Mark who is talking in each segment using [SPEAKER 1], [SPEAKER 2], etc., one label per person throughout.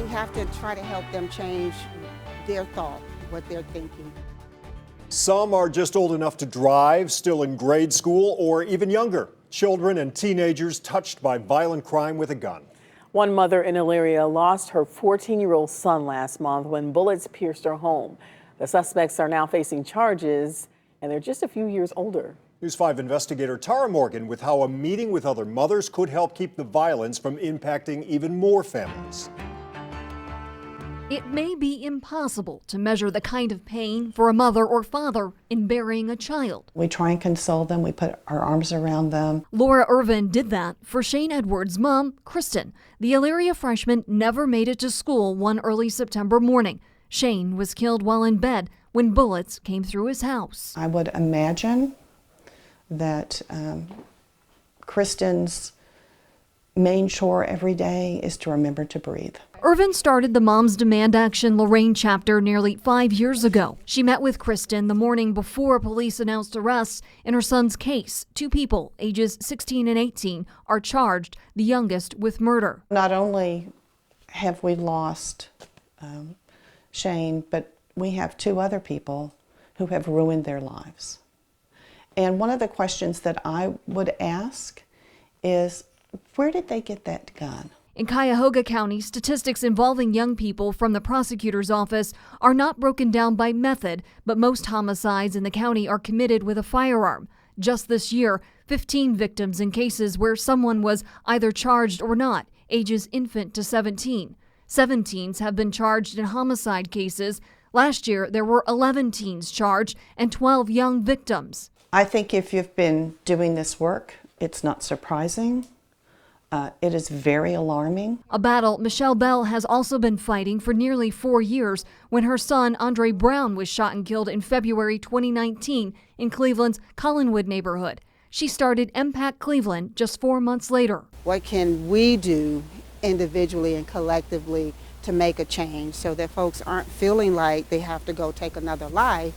[SPEAKER 1] we have to try to help them change their thought, what they're thinking.
[SPEAKER 2] Some are just old enough to drive, still in grade school, or even younger. Children and teenagers touched by violent crime with a gun.
[SPEAKER 3] One mother in Elyria lost her 14-year-old son last month when bullets pierced her home. The suspects are now facing charges, and they're just a few years older.
[SPEAKER 2] News 5 investigator Tara Morgan with how a meeting with other mothers could help keep the violence from impacting even more families.
[SPEAKER 4] It may be impossible to measure the kind of pain for a mother or father in burying a child.
[SPEAKER 5] We try and console them. We put our arms around them.
[SPEAKER 4] Laura Irvin did that for Shane Edwards' mom, Kristen. The Elyria freshman never made it to school one early September morning. Shane was killed while in bed when bullets came through his house.
[SPEAKER 5] I would imagine that Kristen's main chore every day is to remember to breathe.
[SPEAKER 4] Irvin started the Moms Demand Action Lorraine chapter nearly 5 years ago. She met with Kristen the morning before police announced arrests in her son's case. 2 people, ages 16 and 18, are charged, the youngest with murder.
[SPEAKER 5] Not only have we lost Shane, but we have 2 other people who have ruined their lives. And one of the questions that I would ask is, where did they get that gun?
[SPEAKER 4] In Cuyahoga County, statistics involving young people from the prosecutor's office are not broken down by method, but most homicides in the county are committed with a firearm. Just this year, 15 victims in cases where someone was either charged or not, ages infant to 17. 7 teens have been charged in homicide cases. Last year, there were 11 teens charged and 12 young victims.
[SPEAKER 5] I think if you've been doing this work, it's not surprising. It is very alarming.
[SPEAKER 4] A battle Michelle Bell has also been fighting for nearly 4 years when her son, Andre Brown, was shot and killed in February 2019 in Cleveland's Collinwood neighborhood. She started Impact Cleveland just 4 months later.
[SPEAKER 1] What can we do individually and collectively to make a change so that folks aren't feeling like they have to go take another life?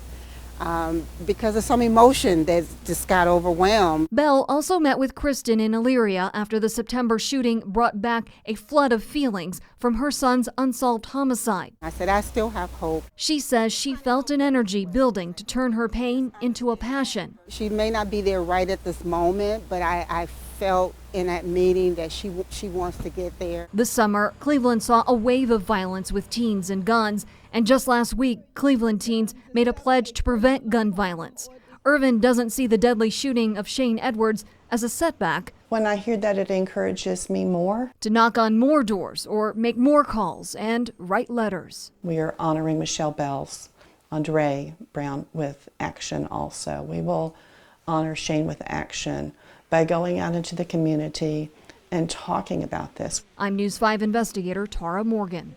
[SPEAKER 1] Because of some emotion that just got overwhelmed.
[SPEAKER 4] Bell also met with Kristen in Elyria after the September shooting brought back a flood of feelings from her son's unsolved homicide.
[SPEAKER 1] I said, I still have hope.
[SPEAKER 4] She says she felt an energy building to turn her pain into a passion.
[SPEAKER 1] She may not be there right at this moment, but I felt in that meeting that she wants to get there.
[SPEAKER 4] This summer, Cleveland saw a wave of violence with teens and guns, and just last week, Cleveland teens made a pledge to prevent gun violence. Irvin doesn't see the deadly shooting of Shane Edwards as a setback.
[SPEAKER 5] When I hear that, it encourages me more
[SPEAKER 4] to knock on more doors or make more calls and write letters.
[SPEAKER 5] We are honoring Michelle Bell's Andre Brown with action also. We will honor Shane with action by going out into the community and talking about this.
[SPEAKER 4] I'm News 5 investigator Tara Morgan.